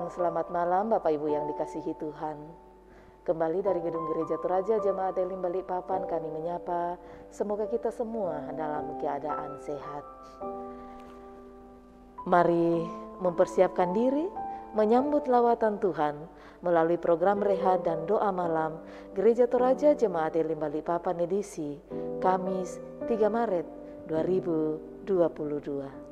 ucapkan selamat malam Bapak Ibu yang dikasihi Tuhan. Kembali dari Gedung Gereja Toraja Jemaat Elim Balikpapan kami menyapa semoga kita semua dalam keadaan sehat. Mari mempersiapkan diri menyambut lawatan Tuhan melalui program rehat dan doa malam Gereja Toraja Jemaat Elim Balikpapan edisi Kamis 3 Maret 2022.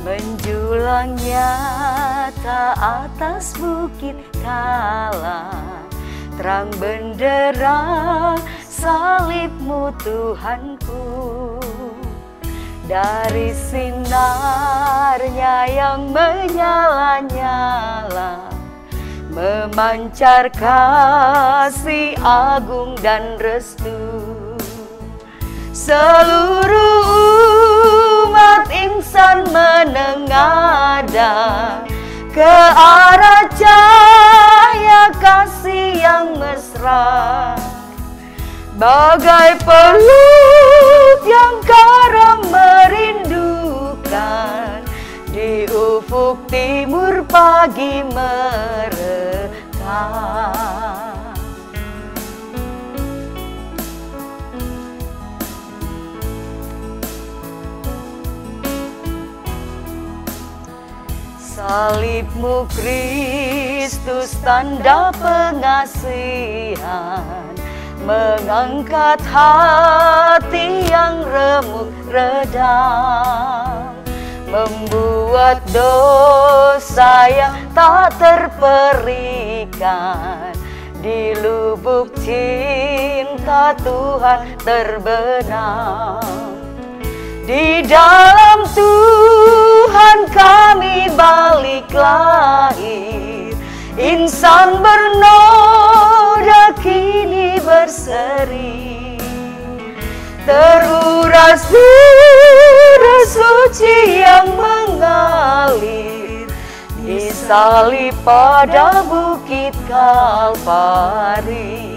Menjulang nyata atas bukit kala, terang bendera salibmu Tuhanku. Dari sinarnya yang menyala-nyala, memancar kasih agung dan restu. Seluruh umat insan menengadah ke arah cahaya kasih yang mesra, bagai pelut yang karam merindukan di ufuk timur pagi merekah. Salibmu Kristus tanda pengasihan, mengangkat hati yang remuk redam, membuat dosa yang tak terperikan, di lubuk cinta Tuhan terbenam. Di dalam Tuhan kami balik lahir, insan bernoda kini berseri, teruras darah suci yang mengalir, disalib pada bukit Kalvari.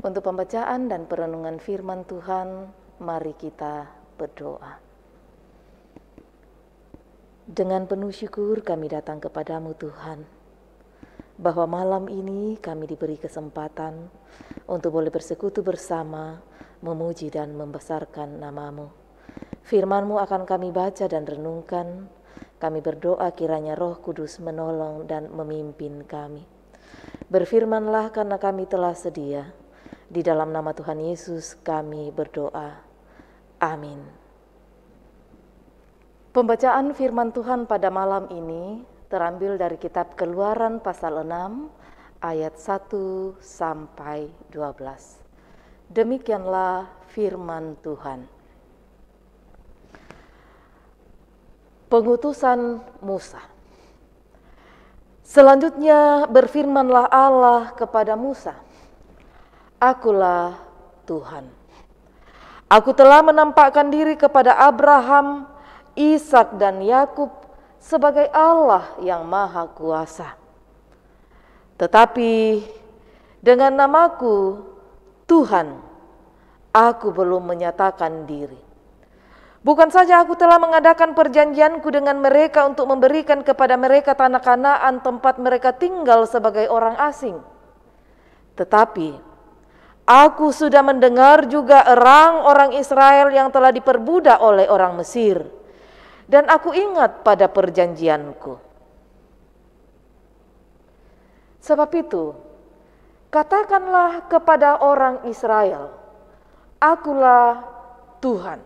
Untuk pembacaan dan perenungan firman Tuhan, mari kita berdoa. Dengan penuh syukur kami datang kepadamu Tuhan, bahwa malam ini kami diberi kesempatan untuk boleh bersekutu bersama, memuji dan membesarkan nama-Mu. Firman-Mu akan kami baca dan renungkan. Kami berdoa kiranya Roh Kudus menolong dan memimpin kami. Berfirmanlah karena kami telah sedia. Di dalam nama Tuhan Yesus kami berdoa. Amin. Pembacaan firman Tuhan pada malam ini terambil dari kitab Keluaran pasal 6 ayat 1 sampai 12. Demikianlah firman Tuhan. Pengutusan Musa. Selanjutnya berfirmanlah Allah kepada Musa, Akulah Tuhan. Aku telah menampakkan diri kepada Abraham, Ishak dan Yakub sebagai Allah yang Maha Kuasa. Tetapi dengan namaku, Tuhan, aku belum menyatakan diri. Bukan saja aku telah mengadakan perjanjianku dengan mereka untuk memberikan kepada mereka tanah Kanaan tempat mereka tinggal sebagai orang asing. Tetapi aku sudah mendengar juga erang orang Israel yang telah diperbudak oleh orang Mesir, dan aku ingat pada perjanjianku. Sebab itu, katakanlah kepada orang Israel, Akulah Tuhan.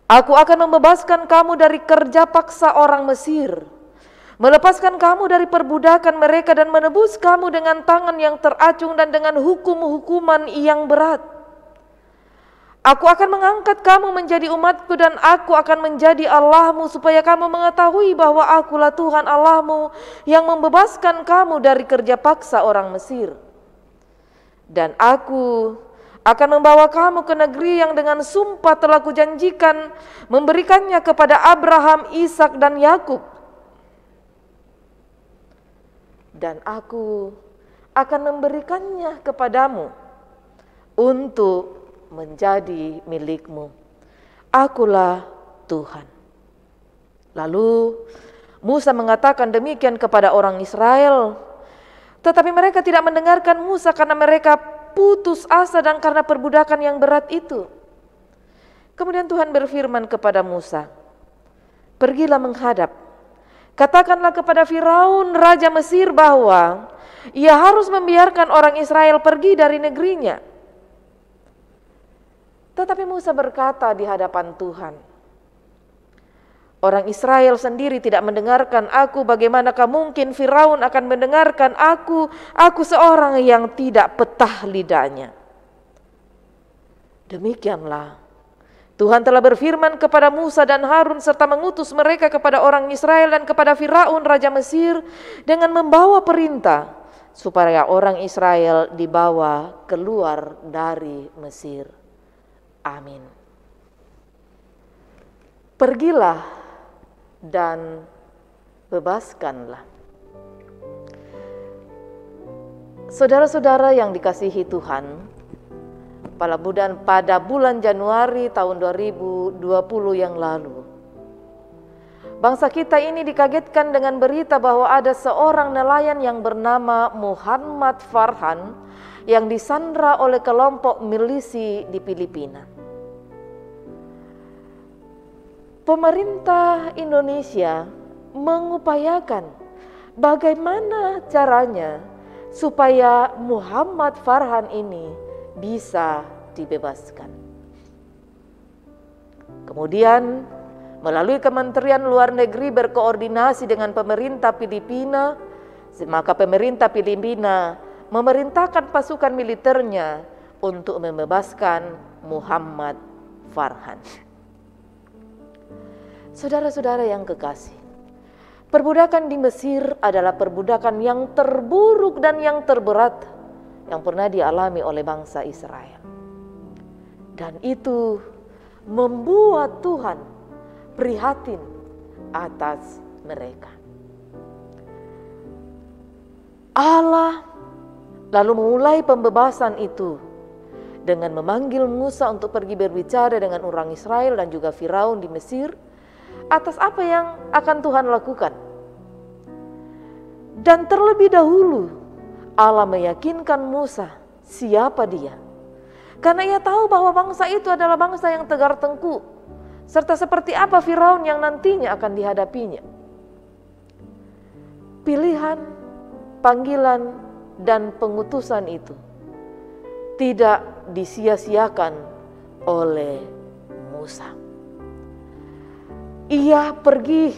Aku akan membebaskan kamu dari kerja paksa orang Mesir, melepaskan kamu dari perbudakan mereka dan menebus kamu dengan tangan yang teracung dan dengan hukum-hukuman yang berat. Aku akan mengangkat kamu menjadi umatku dan aku akan menjadi Allahmu supaya kamu mengetahui bahwa akulah Tuhan Allahmu yang membebaskan kamu dari kerja paksa orang Mesir. Dan aku akan membawa kamu ke negeri yang dengan sumpah telah kujanjikan memberikannya kepada Abraham, Ishak dan Yakub. Dan aku akan memberikannya kepadamu untuk menjadi milikmu. Akulah Tuhan. Lalu Musa mengatakan demikian kepada orang Israel, tetapi mereka tidak mendengarkan Musa karena mereka putus asa dan karena perbudakan yang berat itu. Kemudian Tuhan berfirman kepada Musa, pergilah menghadap, katakanlah kepada Firaun raja Mesir bahwa ia harus membiarkan orang Israel pergi dari negerinya. Tetapi Musa berkata di hadapan Tuhan, orang Israel sendiri tidak mendengarkan aku, bagaimanakah mungkin Firaun akan mendengarkan aku seorang yang tidak petah lidahnya. Demikianlah Tuhan telah berfirman kepada Musa dan Harun serta mengutus mereka kepada orang Israel dan kepada Firaun raja Mesir dengan membawa perintah supaya orang Israel dibawa keluar dari Mesir. Amin. Pergilah dan bebaskanlah. Saudara-saudara yang dikasihi Tuhan, pada bulan Januari tahun 2020 yang lalu, bangsa kita ini dikagetkan dengan berita bahwa ada seorang nelayan yang bernama Muhammad Farhan yang disandra oleh kelompok milisi di Filipina. Pemerintah Indonesia mengupayakan bagaimana caranya supaya Muhammad Farhan ini bisa dibebaskan. Kemudian melalui Kementerian Luar Negeri berkoordinasi dengan pemerintah Filipina, maka pemerintah Filipina memerintahkan pasukan militernya untuk membebaskan Muhammad Farhan. Saudara-saudara yang kekasih, perbudakan di Mesir adalah perbudakan yang terburuk dan yang terberat yang pernah dialami oleh bangsa Israel. Dan itu membuat Tuhan prihatin atas mereka. Allah lalu memulai pembebasan itu dengan memanggil Musa untuk pergi berbicara dengan orang Israel dan juga Firaun di Mesir atas apa yang akan Tuhan lakukan. Dan terlebih dahulu Allah meyakinkan Musa siapa dia. Karena ia tahu bahwa bangsa itu adalah bangsa yang tegar tengkuk, serta seperti apa Firaun yang nantinya akan dihadapinya. Pilihan, panggilan, dan pengutusan itu tidak disia-siakan oleh Musa. Ia pergi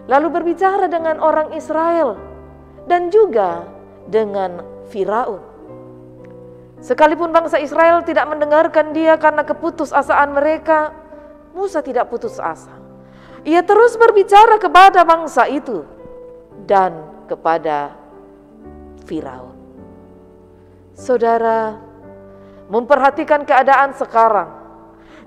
lalu berbicara dengan orang Israel dan juga dengan Firaun. Sekalipun bangsa Israel tidak mendengarkan dia karena keputusasaan mereka, Musa tidak putus asa. Ia terus berbicara kepada bangsa itu dan kepada Firaun. Saudara, memperhatikan keadaan sekarang.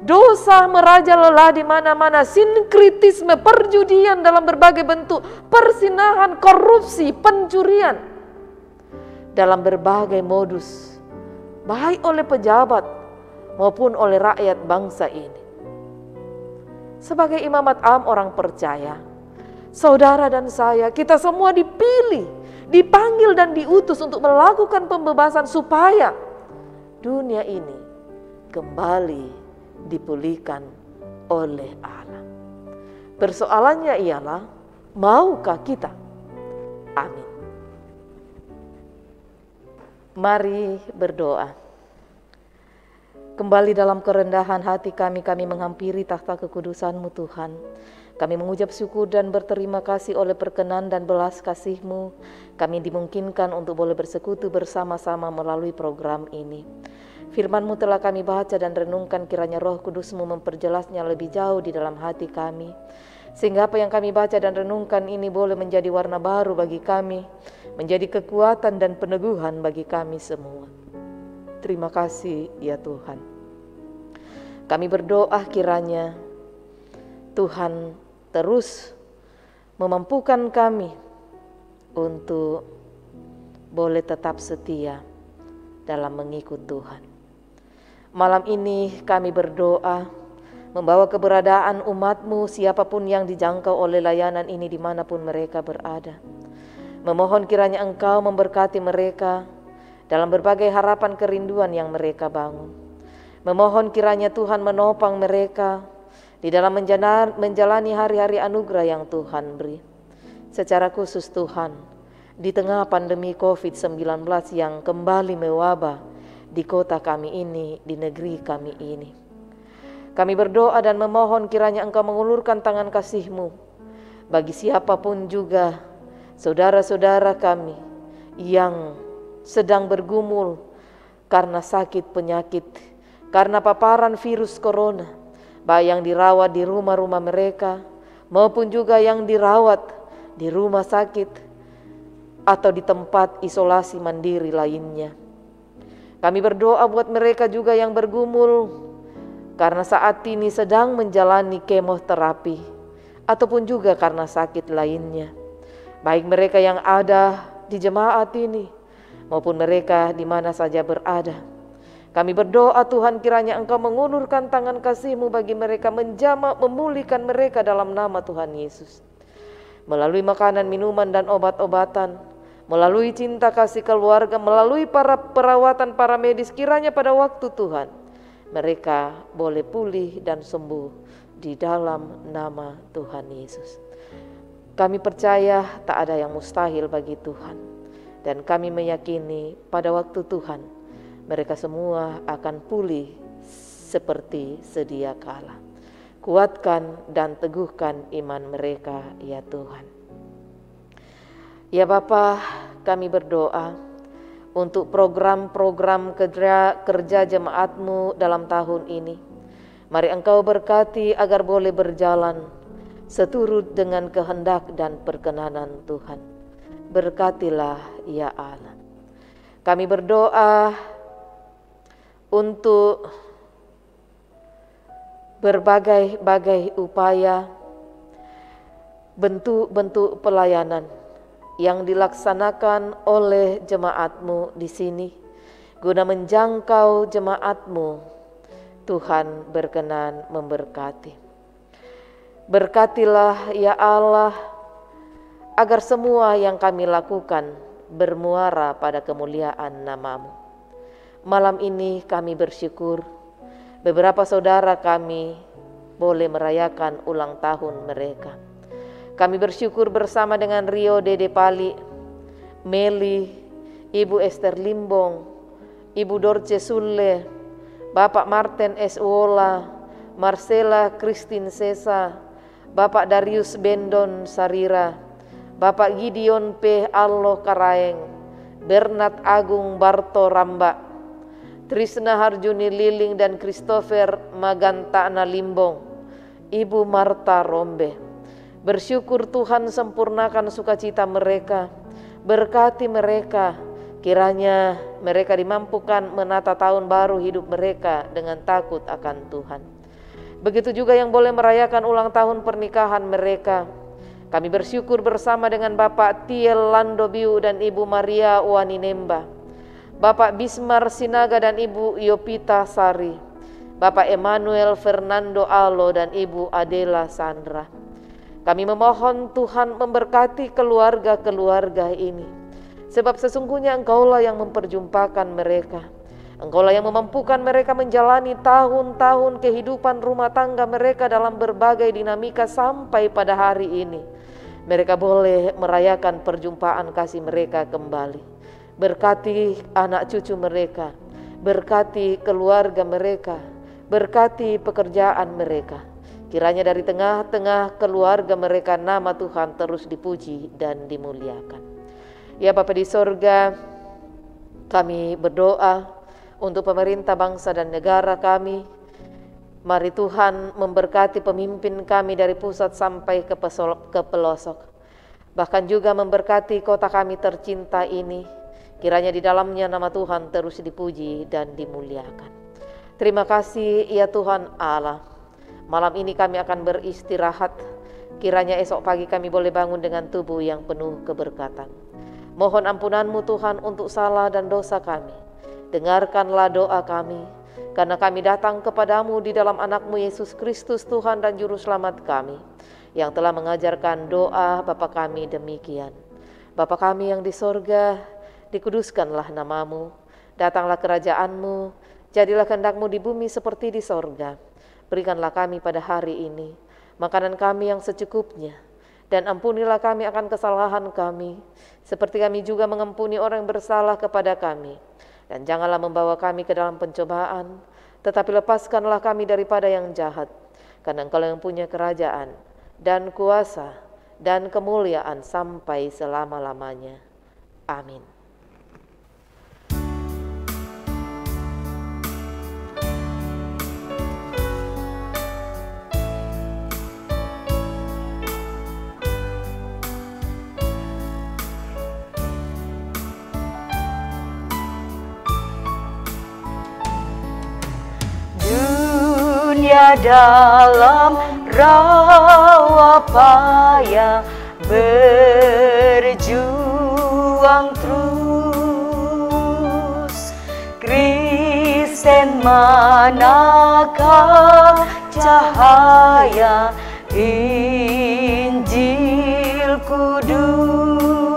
Dosa merajalela di mana-mana, sinkritisme, perjudian dalam berbagai bentuk, persinahan, korupsi, pencurian dalam berbagai modus, baik oleh pejabat maupun oleh rakyat bangsa ini. Sebagai imamat am orang percaya, saudara dan saya, kita semua dipilih, dipanggil dan diutus untuk melakukan pembebasan supaya dunia ini kembali dipulihkan oleh Allah. Persoalannya ialah, maukah kita? Amin. Mari berdoa. Kembali dalam kerendahan hati kami menghampiri tahta kekudusan-Mu Tuhan. Kami mengucap syukur dan berterima kasih oleh perkenan dan belas kasih-Mu. Kami dimungkinkan untuk boleh bersekutu bersama-sama melalui program ini. Firman-Mu telah kami baca dan renungkan, kiranya Roh Kudus-Mu memperjelasnya lebih jauh di dalam hati kami, sehingga apa yang kami baca dan renungkan ini boleh menjadi warna baru bagi kami, menjadi kekuatan dan peneguhan bagi kami semua. Terima kasih ya Tuhan. Kami berdoa kiranya Tuhan terus memampukan kami untuk boleh tetap setia dalam mengikut Tuhan. Malam ini kami berdoa membawa keberadaan umat-Mu siapapun yang dijangkau oleh layanan ini dimanapun mereka berada. Memohon kiranya Engkau memberkati mereka dalam berbagai harapan kerinduan yang mereka bangun. Memohon kiranya Tuhan menopang mereka di dalam menjalani hari-hari anugerah yang Tuhan beri. Secara khusus Tuhan, di tengah pandemi COVID-19 yang kembali mewabah di kota kami ini, di negeri kami ini, kami berdoa dan memohon kiranya Engkau mengulurkan tangan kasih-Mu bagi siapapun juga saudara-saudara kami yang sedang bergumul karena sakit penyakit, karena paparan virus corona, baik yang dirawat di rumah-rumah mereka maupun juga yang dirawat di rumah sakit atau di tempat isolasi mandiri lainnya. Kami berdoa buat mereka juga yang bergumul karena saat ini sedang menjalani kemoterapi ataupun juga karena sakit lainnya, baik mereka yang ada di jemaat ini maupun mereka di mana saja berada. Kami berdoa Tuhan kiranya Engkau mengulurkan tangan kasih-Mu bagi mereka, menjamah memulihkan mereka dalam nama Tuhan Yesus. Melalui makanan, minuman dan obat-obatan, melalui cinta kasih keluarga, melalui para perawatan para medis, kiranya pada waktu Tuhan mereka boleh pulih dan sembuh di dalam nama Tuhan Yesus. Kami percaya tak ada yang mustahil bagi Tuhan, dan kami meyakini pada waktu Tuhan mereka semua akan pulih seperti sedia kala. Kuatkan dan teguhkan iman mereka ya Tuhan. Ya Bapa, kami berdoa untuk program-program kerja jemaat-Mu dalam tahun ini. Mari Engkau berkati agar boleh berjalan seturut dengan kehendak dan perkenanan Tuhan. Berkatilah ya Allah. Kami berdoa untuk berbagai-bagai upaya, bentuk-bentuk pelayanan yang dilaksanakan oleh jemaat-Mu di sini, guna menjangkau jemaat-Mu. Tuhan berkenan memberkati. Berkatilah ya Allah, agar semua yang kami lakukan bermuara pada kemuliaan nama-Mu. Malam ini kami bersyukur beberapa saudara kami boleh merayakan ulang tahun mereka. Kami bersyukur bersama dengan Rio Dede Pali, Meli, Ibu Esther Limbong, Ibu Dorce Sulle, Bapak Martin S. Wola, Marcela Christine Sesa, Bapak Darius Bendon Sarira, Bapak Gideon P. Allo Karaeng, Bernard Agung Barto Ramba, Trisna Harjuni Liling dan Christopher Magantana Limbong, Ibu Marta Rombe. Bersyukur Tuhan sempurnakan sukacita mereka, berkati mereka, kiranya mereka dimampukan menata tahun baru hidup mereka dengan takut akan Tuhan. Begitu juga yang boleh merayakan ulang tahun pernikahan mereka. Kami bersyukur bersama dengan Bapak Tiel Landobiu dan Ibu Maria Waninemba, Bapak Bismar Sinaga dan Ibu Yopita Sari, Bapak Emmanuel Fernando Alo dan Ibu Adela Sandra. Kami memohon Tuhan memberkati keluarga-keluarga ini, sebab sesungguhnya Engkaulah yang memperjumpakan mereka. Engkaulah yang memampukan mereka menjalani tahun-tahun kehidupan rumah tangga mereka dalam berbagai dinamika sampai pada hari ini. Mereka boleh merayakan perjumpaan kasih mereka kembali. Berkati anak cucu mereka, berkati keluarga mereka, berkati pekerjaan mereka. Kiranya dari tengah-tengah keluarga mereka nama Tuhan terus dipuji dan dimuliakan. Ya Bapa di sorga, kami berdoa untuk pemerintah bangsa dan negara kami. Mari Tuhan memberkati pemimpin kami dari pusat sampai ke pelosok. Bahkan juga memberkati kota kami tercinta ini. Kiranya di dalamnya nama Tuhan terus dipuji dan dimuliakan. Terima kasih ya Tuhan Allah. Malam ini kami akan beristirahat. Kiranya esok pagi kami boleh bangun dengan tubuh yang penuh keberkatan. Mohon ampunan-Mu Tuhan untuk salah dan dosa kami. Dengarkanlah doa kami. Karena kami datang kepadamu di dalam anak-Mu Yesus Kristus Tuhan dan Juru Selamat kami, yang telah mengajarkan doa Bapa kami demikian. Bapa kami yang di sorga, dikuduskanlah nama-Mu, datanglah kerajaan-Mu, jadilah kehendak-Mu di bumi seperti di sorga. Berikanlah kami pada hari ini makanan kami yang secukupnya, dan ampunilah kami akan kesalahan kami, seperti kami juga mengampuni orang yang bersalah kepada kami. Dan janganlah membawa kami ke dalam pencobaan, tetapi lepaskanlah kami daripada yang jahat. Karena Engkau yang punya kerajaan, dan kuasa, dan kemuliaan sampai selama-lamanya. Amin. Dunia dalam rawa payah berjuang terus. Kristen manakah cahaya Injil kudus?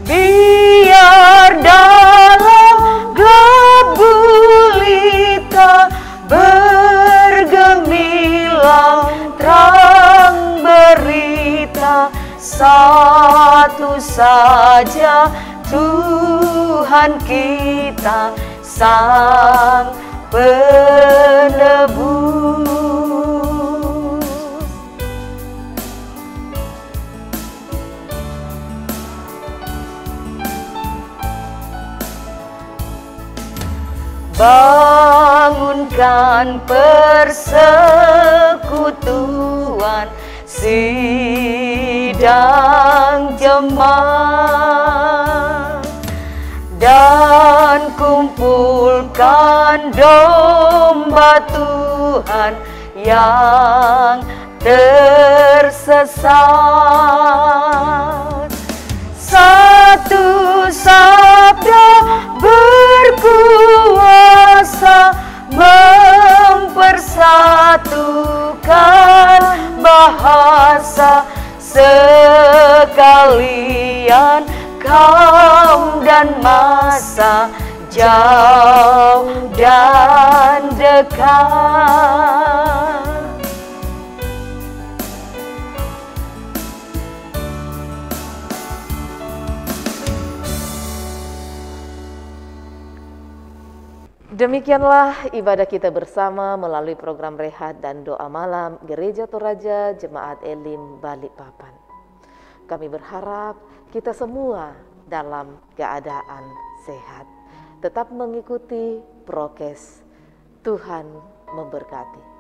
Biar dalam gelap gulita bergemilang terang berita, satu saja Tuhan kita, Sang Penebus. Bangunkan persekutuan sidang jemaat, dan kumpulkan domba Tuhan yang tersesat. Satu sabda berkuasa mempersatukan bahasa, sekalian kaum dan masa, jauh dan dekat. Demikianlah ibadah kita bersama melalui program Rehat dan Doa Malam Gereja Toraja Jemaat Elim Balikpapan. Kami berharap kita semua dalam keadaan sehat, tetap mengikuti prokes. Tuhan memberkati.